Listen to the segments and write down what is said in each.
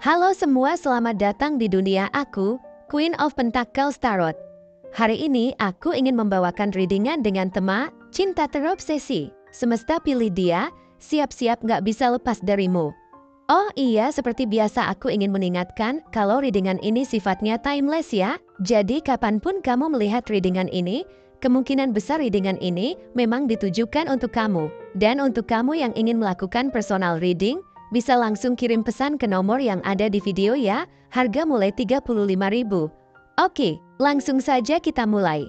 Halo semua, selamat datang di dunia aku, Queen of Pentacles Tarot. Hari ini aku ingin membawakan readingan dengan tema Cinta Terobsesi. Semesta pilih dia, siap-siap gak bisa lepas darimu. Oh iya, seperti biasa aku ingin mengingatkan kalau readingan ini sifatnya timeless ya. Jadi kapanpun kamu melihat readingan ini, kemungkinan besar readingan ini memang ditujukan untuk kamu. Dan untuk kamu yang ingin melakukan personal reading, bisa langsung kirim pesan ke nomor yang ada di video ya, harga mulai 35.000. Oke, langsung saja kita mulai.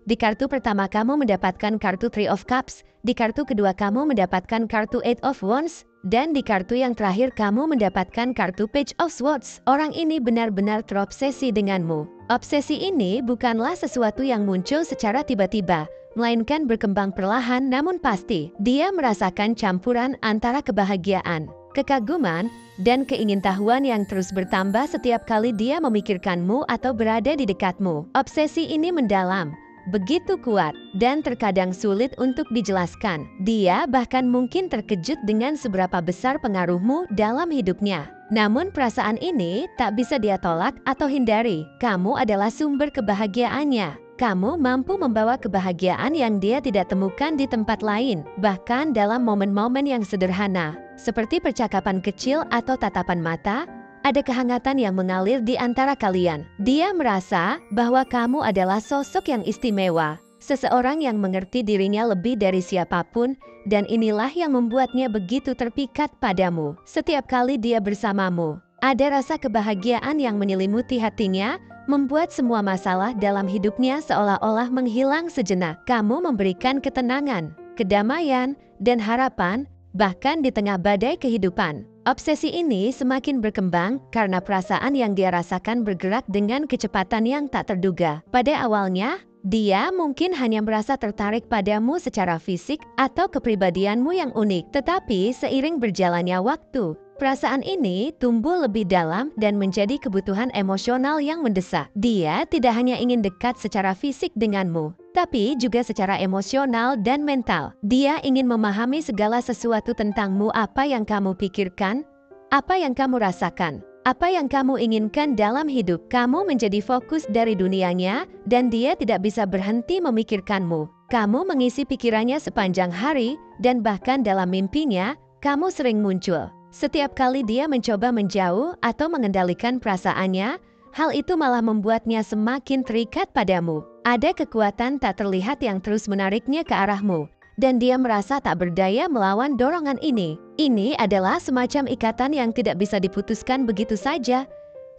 Di kartu pertama kamu mendapatkan kartu Three of Cups, di kartu kedua kamu mendapatkan kartu Eight of Wands, dan di kartu yang terakhir kamu mendapatkan kartu Page of Swords. Orang ini benar-benar terobsesi denganmu. Obsesi ini bukanlah sesuatu yang muncul secara tiba-tiba, melainkan berkembang perlahan namun pasti. Dia merasakan campuran antara kebahagiaan, kekaguman, dan keingintahuan yang terus bertambah setiap kali dia memikirkanmu atau berada di dekatmu. Obsesi ini mendalam, begitu kuat, dan terkadang sulit untuk dijelaskan. Dia bahkan mungkin terkejut dengan seberapa besar pengaruhmu dalam hidupnya. Namun perasaan ini tak bisa dia tolak atau hindari. Kamu adalah sumber kebahagiaannya. Kamu mampu membawa kebahagiaan yang dia tidak temukan di tempat lain, bahkan dalam momen-momen yang sederhana. Seperti percakapan kecil atau tatapan mata, ada kehangatan yang mengalir di antara kalian. Dia merasa bahwa kamu adalah sosok yang istimewa, seseorang yang mengerti dirinya lebih dari siapapun, dan inilah yang membuatnya begitu terpikat padamu. Setiap kali dia bersamamu, ada rasa kebahagiaan yang menyelimuti hatinya, membuat semua masalah dalam hidupnya seolah-olah menghilang sejenak. Kamu memberikan ketenangan, kedamaian, dan harapan, bahkan di tengah badai kehidupan. Obsesi ini semakin berkembang karena perasaan yang dia rasakan bergerak dengan kecepatan yang tak terduga. Pada awalnya, dia mungkin hanya merasa tertarik padamu secara fisik atau kepribadianmu yang unik. Tetapi seiring berjalannya waktu, perasaan ini tumbuh lebih dalam dan menjadi kebutuhan emosional yang mendesak. Dia tidak hanya ingin dekat secara fisik denganmu, tapi juga secara emosional dan mental. Dia ingin memahami segala sesuatu tentangmu, apa yang kamu pikirkan, apa yang kamu rasakan, apa yang kamu inginkan dalam hidup. Kamu menjadi fokus dari dunianya, dan dia tidak bisa berhenti memikirkanmu. Kamu mengisi pikirannya sepanjang hari, dan bahkan dalam mimpinya, kamu sering muncul. Setiap kali dia mencoba menjauh atau mengendalikan perasaannya, hal itu malah membuatnya semakin terikat padamu. Ada kekuatan tak terlihat yang terus menariknya ke arahmu, dan dia merasa tak berdaya melawan dorongan ini. Ini adalah semacam ikatan yang tidak bisa diputuskan begitu saja,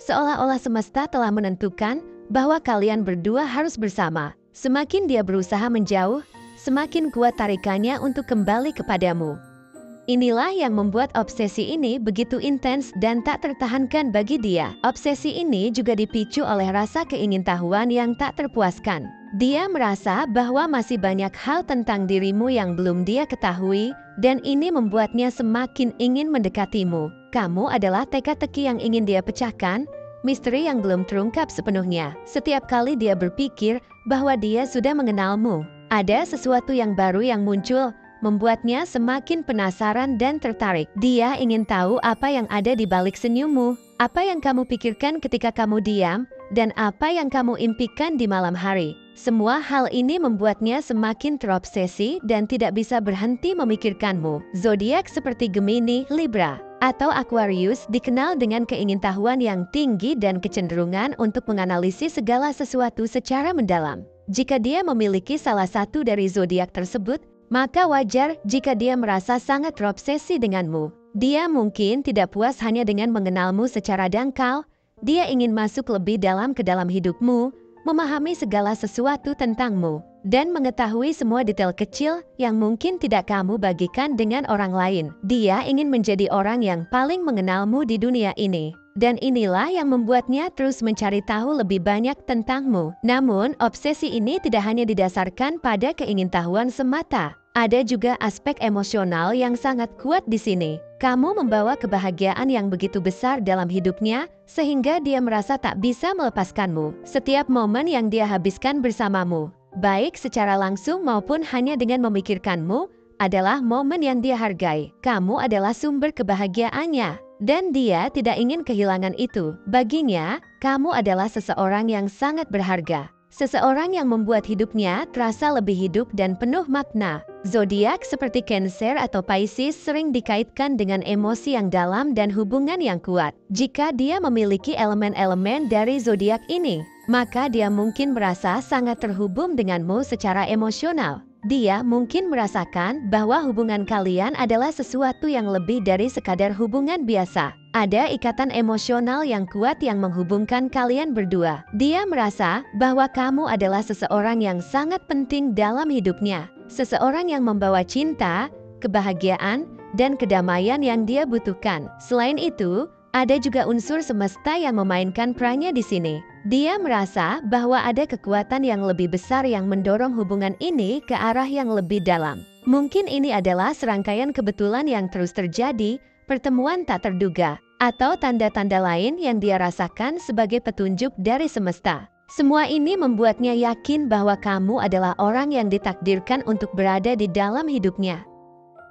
seolah-olah semesta telah menentukan bahwa kalian berdua harus bersama. Semakin dia berusaha menjauh, semakin kuat tarikannya untuk kembali kepadamu. Inilah yang membuat obsesi ini begitu intens dan tak tertahankan bagi dia. Obsesi ini juga dipicu oleh rasa keingintahuan yang tak terpuaskan. Dia merasa bahwa masih banyak hal tentang dirimu yang belum dia ketahui, dan ini membuatnya semakin ingin mendekatimu. Kamu adalah teka-teki yang ingin dia pecahkan, misteri yang belum terungkap sepenuhnya. Setiap kali dia berpikir bahwa dia sudah mengenalmu, ada sesuatu yang baru yang muncul, membuatnya semakin penasaran dan tertarik. Dia ingin tahu apa yang ada di balik senyummu, apa yang kamu pikirkan ketika kamu diam, dan apa yang kamu impikan di malam hari. Semua hal ini membuatnya semakin terobsesi dan tidak bisa berhenti memikirkanmu. Zodiak seperti Gemini, Libra, atau Aquarius dikenal dengan keingintahuan yang tinggi dan kecenderungan untuk menganalisis segala sesuatu secara mendalam. Jika dia memiliki salah satu dari zodiak tersebut, maka wajar jika dia merasa sangat terobsesi denganmu. Dia mungkin tidak puas hanya dengan mengenalmu secara dangkal. Dia ingin masuk lebih dalam ke dalam hidupmu, memahami segala sesuatu tentangmu, dan mengetahui semua detail kecil yang mungkin tidak kamu bagikan dengan orang lain. Dia ingin menjadi orang yang paling mengenalmu di dunia ini. Dan inilah yang membuatnya terus mencari tahu lebih banyak tentangmu. Namun, obsesi ini tidak hanya didasarkan pada keingintahuan semata. Ada juga aspek emosional yang sangat kuat di sini. Kamu membawa kebahagiaan yang begitu besar dalam hidupnya, sehingga dia merasa tak bisa melepaskanmu. Setiap momen yang dia habiskan bersamamu, baik secara langsung maupun hanya dengan memikirkanmu, adalah momen yang dia hargai. Kamu adalah sumber kebahagiaannya. dan dia tidak ingin kehilangan itu. Baginya, kamu adalah seseorang yang sangat berharga. Seseorang yang membuat hidupnya terasa lebih hidup dan penuh makna. Zodiak seperti Cancer atau Pisces sering dikaitkan dengan emosi yang dalam dan hubungan yang kuat. Jika dia memiliki elemen-elemen dari zodiak ini, maka dia mungkin merasa sangat terhubung denganmu secara emosional. Dia mungkin merasakan bahwa hubungan kalian adalah sesuatu yang lebih dari sekadar hubungan biasa. Ada ikatan emosional yang kuat yang menghubungkan kalian berdua. Dia merasa bahwa kamu adalah seseorang yang sangat penting dalam hidupnya. Seseorang yang membawa cinta, kebahagiaan, dan kedamaian yang dia butuhkan. Selain itu, ada juga unsur semesta yang memainkan perannya di sini. Dia merasa bahwa ada kekuatan yang lebih besar yang mendorong hubungan ini ke arah yang lebih dalam. Mungkin ini adalah serangkaian kebetulan yang terus terjadi, pertemuan tak terduga, atau tanda-tanda lain yang dia rasakan sebagai petunjuk dari semesta. Semua ini membuatnya yakin bahwa kamu adalah orang yang ditakdirkan untuk berada di dalam hidupnya.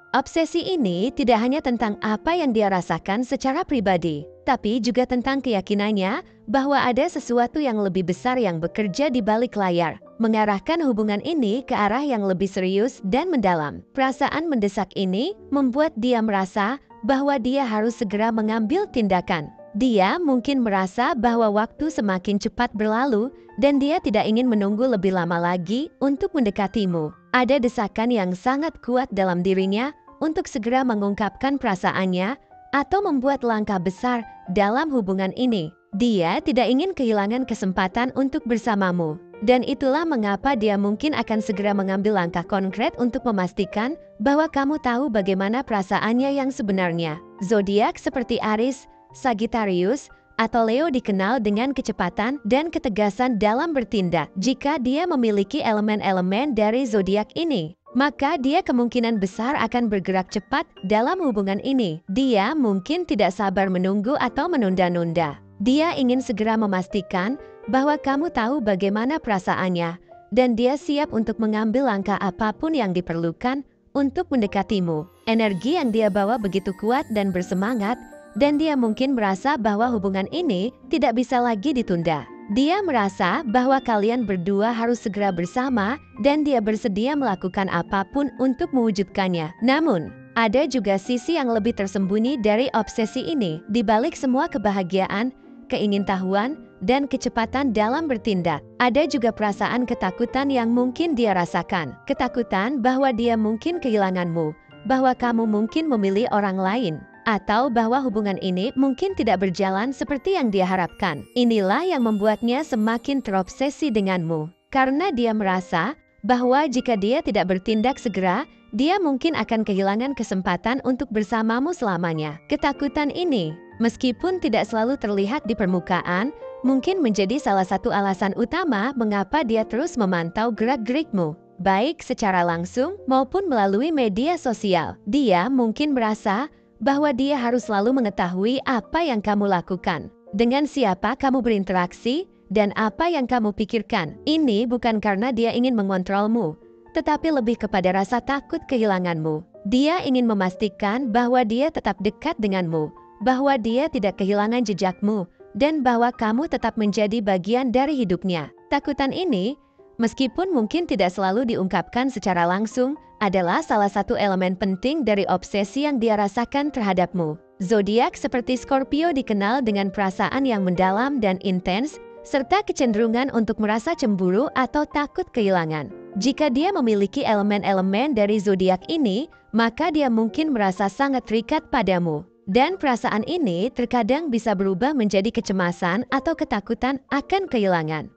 Obsesi ini tidak hanya tentang apa yang dia rasakan secara pribadi, tapi juga tentang keyakinannya bahwa ada sesuatu yang lebih besar yang bekerja di balik layar, mengarahkan hubungan ini ke arah yang lebih serius dan mendalam. Perasaan mendesak ini membuat dia merasa bahwa dia harus segera mengambil tindakan. Dia mungkin merasa bahwa waktu semakin cepat berlalu dan dia tidak ingin menunggu lebih lama lagi untuk mendekatimu. Ada desakan yang sangat kuat dalam dirinya untuk segera mengungkapkan perasaannya atau membuat langkah besar dalam hubungan ini. Dia tidak ingin kehilangan kesempatan untuk bersamamu. Dan itulah mengapa dia mungkin akan segera mengambil langkah konkret untuk memastikan bahwa kamu tahu bagaimana perasaannya yang sebenarnya. Zodiak seperti Aries, Sagittarius, atau Leo dikenal dengan kecepatan dan ketegasan dalam bertindak. Jika dia memiliki elemen-elemen dari zodiak ini, maka dia kemungkinan besar akan bergerak cepat dalam hubungan ini. Dia mungkin tidak sabar menunggu atau menunda-nunda. Dia ingin segera memastikan bahwa kamu tahu bagaimana perasaannya, dan dia siap untuk mengambil langkah apapun yang diperlukan untuk mendekatimu. Energi yang dia bawa begitu kuat dan bersemangat, dan dia mungkin merasa bahwa hubungan ini tidak bisa lagi ditunda. Dia merasa bahwa kalian berdua harus segera bersama dan dia bersedia melakukan apapun untuk mewujudkannya. Namun, ada juga sisi yang lebih tersembunyi dari obsesi ini. Di balik semua kebahagiaan, keingintahuan, dan kecepatan dalam bertindak, ada juga perasaan ketakutan yang mungkin dia rasakan. Ketakutan bahwa dia mungkin kehilanganmu, bahwa kamu mungkin memilih orang lain, atau bahwa hubungan ini mungkin tidak berjalan seperti yang dia harapkan. Inilah yang membuatnya semakin terobsesi denganmu, karena dia merasa bahwa jika dia tidak bertindak segera, dia mungkin akan kehilangan kesempatan untuk bersamamu selamanya. Ketakutan ini, meskipun tidak selalu terlihat di permukaan, mungkin menjadi salah satu alasan utama mengapa dia terus memantau gerak-gerikmu, baik secara langsung maupun melalui media sosial. Dia mungkin merasa bahwa dia harus selalu mengetahui apa yang kamu lakukan, dengan siapa kamu berinteraksi, dan apa yang kamu pikirkan. Ini bukan karena dia ingin mengontrolmu, tetapi lebih kepada rasa takut kehilanganmu. Dia ingin memastikan bahwa dia tetap dekat denganmu, bahwa dia tidak kehilangan jejakmu, dan bahwa kamu tetap menjadi bagian dari hidupnya. Takutan ini, meskipun mungkin tidak selalu diungkapkan secara langsung, adalah salah satu elemen penting dari obsesi yang dia rasakan terhadapmu. Zodiak seperti Scorpio dikenal dengan perasaan yang mendalam dan intens, serta kecenderungan untuk merasa cemburu atau takut kehilangan. Jika dia memiliki elemen-elemen dari zodiak ini, maka dia mungkin merasa sangat terikat padamu. Dan perasaan ini terkadang bisa berubah menjadi kecemasan atau ketakutan akan kehilangan.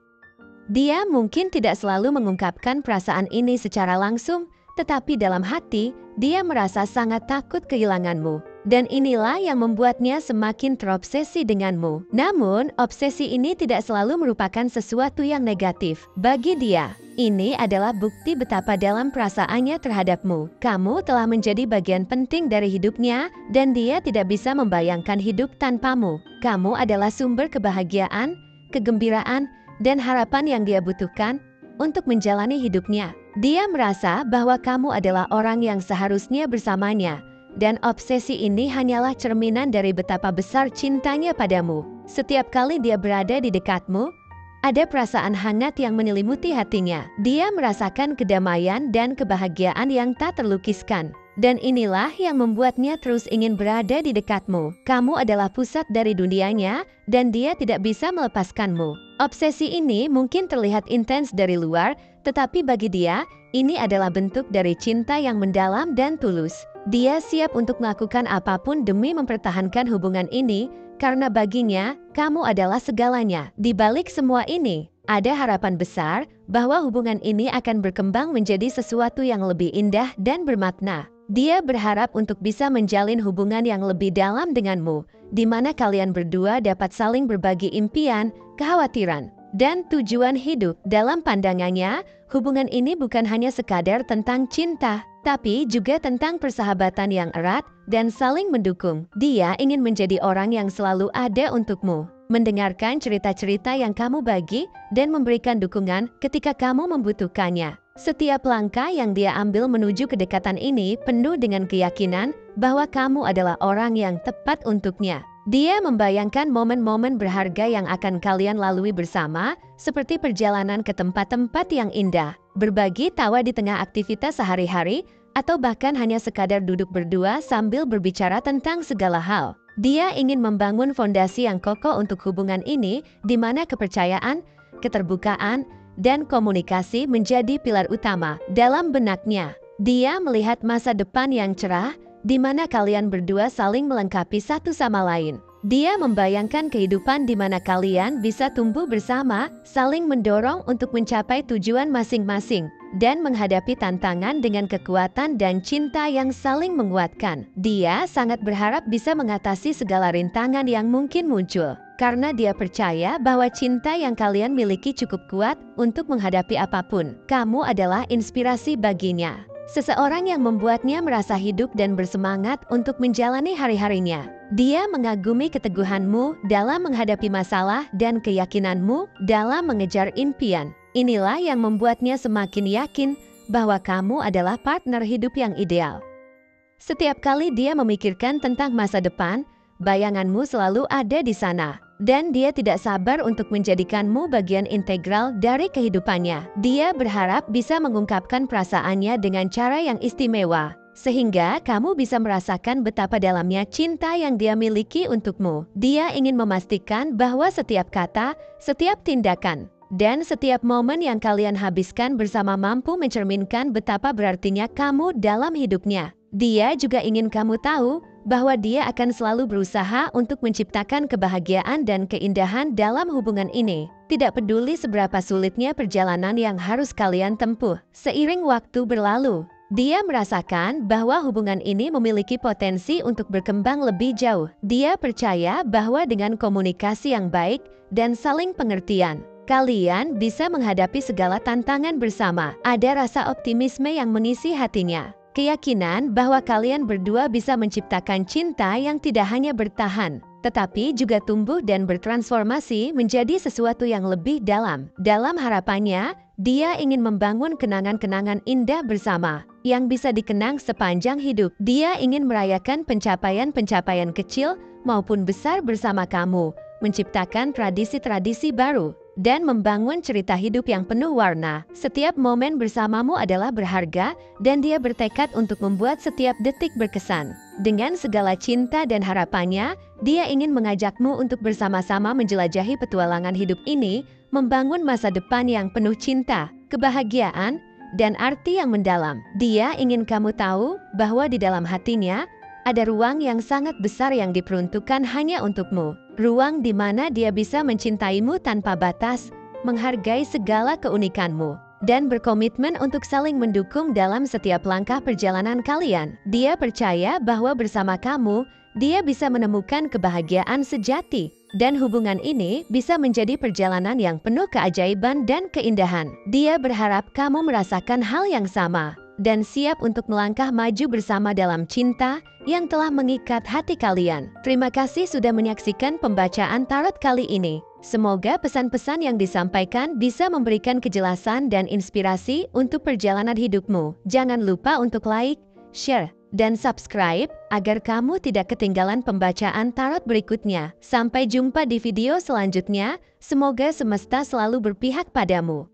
Dia mungkin tidak selalu mengungkapkan perasaan ini secara langsung, tetapi dalam hati, dia merasa sangat takut kehilanganmu. Dan inilah yang membuatnya semakin terobsesi denganmu. Namun, obsesi ini tidak selalu merupakan sesuatu yang negatif. Bagi dia, ini adalah bukti betapa dalam perasaannya terhadapmu. Kamu telah menjadi bagian penting dari hidupnya, dan dia tidak bisa membayangkan hidup tanpamu. Kamu adalah sumber kebahagiaan, kegembiraan, dan harapan yang dia butuhkan untuk menjalani hidupnya. Dia merasa bahwa kamu adalah orang yang seharusnya bersamanya, dan obsesi ini hanyalah cerminan dari betapa besar cintanya padamu. Setiap kali dia berada di dekatmu, ada perasaan hangat yang menyelimuti hatinya. Dia merasakan kedamaian dan kebahagiaan yang tak terlukiskan. Dan inilah yang membuatnya terus ingin berada di dekatmu. Kamu adalah pusat dari dunianya, dan dia tidak bisa melepaskanmu. Obsesi ini mungkin terlihat intens dari luar, tetapi bagi dia, ini adalah bentuk dari cinta yang mendalam dan tulus. Dia siap untuk melakukan apapun demi mempertahankan hubungan ini, karena baginya, kamu adalah segalanya. Di balik semua ini, ada harapan besar bahwa hubungan ini akan berkembang menjadi sesuatu yang lebih indah dan bermakna. Dia berharap untuk bisa menjalin hubungan yang lebih dalam denganmu, di mana kalian berdua dapat saling berbagi impian, kekhawatiran, dan tujuan hidup. Dalam pandangannya, hubungan ini bukan hanya sekadar tentang cinta, tapi juga tentang persahabatan yang erat dan saling mendukung. Dia ingin menjadi orang yang selalu ada untukmu, mendengarkan cerita-cerita yang kamu bagi, dan memberikan dukungan ketika kamu membutuhkannya. Setiap langkah yang dia ambil menuju kedekatan ini penuh dengan keyakinan bahwa kamu adalah orang yang tepat untuknya. Dia membayangkan momen-momen berharga yang akan kalian lalui bersama, seperti perjalanan ke tempat-tempat yang indah, berbagi tawa di tengah aktivitas sehari-hari, atau bahkan hanya sekadar duduk berdua sambil berbicara tentang segala hal. Dia ingin membangun fondasi yang kokoh untuk hubungan ini, di mana kepercayaan, keterbukaan, dan komunikasi menjadi pilar utama. Dalam benaknya, dia melihat masa depan yang cerah, di mana kalian berdua saling melengkapi satu sama lain. Dia membayangkan kehidupan di mana kalian bisa tumbuh bersama, saling mendorong untuk mencapai tujuan masing-masing, dan menghadapi tantangan dengan kekuatan dan cinta yang saling menguatkan. Dia sangat berharap bisa mengatasi segala rintangan yang mungkin muncul, karena dia percaya bahwa cinta yang kalian miliki cukup kuat untuk menghadapi apapun. Kamu adalah inspirasi baginya, seseorang yang membuatnya merasa hidup dan bersemangat untuk menjalani hari-harinya. Dia mengagumi keteguhanmu dalam menghadapi masalah dan keyakinanmu dalam mengejar impian. Inilah yang membuatnya semakin yakin bahwa kamu adalah partner hidup yang ideal. Setiap kali dia memikirkan tentang masa depan, bayanganmu selalu ada di sana, dan dia tidak sabar untuk menjadikanmu bagian integral dari kehidupannya. Dia berharap bisa mengungkapkan perasaannya dengan cara yang istimewa, sehingga kamu bisa merasakan betapa dalamnya cinta yang dia miliki untukmu. Dia ingin memastikan bahwa setiap kata, setiap tindakan, dan setiap momen yang kalian habiskan bersama mampu mencerminkan betapa berartinya kamu dalam hidupnya. Dia juga ingin kamu tahu bahwa dia akan selalu berusaha untuk menciptakan kebahagiaan dan keindahan dalam hubungan ini. Tidak peduli seberapa sulitnya perjalanan yang harus kalian tempuh. Seiring waktu berlalu, dia merasakan bahwa hubungan ini memiliki potensi untuk berkembang lebih jauh. Dia percaya bahwa dengan komunikasi yang baik dan saling pengertian, kalian bisa menghadapi segala tantangan bersama. Ada rasa optimisme yang mengisi hatinya. Keyakinan bahwa kalian berdua bisa menciptakan cinta yang tidak hanya bertahan, tetapi juga tumbuh dan bertransformasi menjadi sesuatu yang lebih dalam. Dalam harapannya, dia ingin membangun kenangan-kenangan indah bersama, yang bisa dikenang sepanjang hidup. Dia ingin merayakan pencapaian-pencapaian kecil maupun besar bersama kamu, menciptakan tradisi-tradisi baru, dan membangun cerita hidup yang penuh warna. Setiap momen bersamamu adalah berharga, dan dia bertekad untuk membuat setiap detik berkesan. Dengan segala cinta dan harapannya, dia ingin mengajakmu untuk bersama-sama menjelajahi petualangan hidup ini, membangun masa depan yang penuh cinta, kebahagiaan, dan arti yang mendalam. Dia ingin kamu tahu bahwa di dalam hatinya, ada ruang yang sangat besar yang diperuntukkan hanya untukmu. Ruang di mana dia bisa mencintaimu tanpa batas, menghargai segala keunikanmu, dan berkomitmen untuk saling mendukung dalam setiap langkah perjalanan kalian. Dia percaya bahwa bersama kamu, dia bisa menemukan kebahagiaan sejati, dan hubungan ini bisa menjadi perjalanan yang penuh keajaiban dan keindahan. Dia berharap kamu merasakan hal yang sama, dan siap untuk melangkah maju bersama dalam cinta yang telah mengikat hati kalian. Terima kasih sudah menyaksikan pembacaan tarot kali ini. Semoga pesan-pesan yang disampaikan bisa memberikan kejelasan dan inspirasi untuk perjalanan hidupmu. Jangan lupa untuk like, share, dan subscribe agar kamu tidak ketinggalan pembacaan tarot berikutnya. Sampai jumpa di video selanjutnya. Semoga semesta selalu berpihak padamu.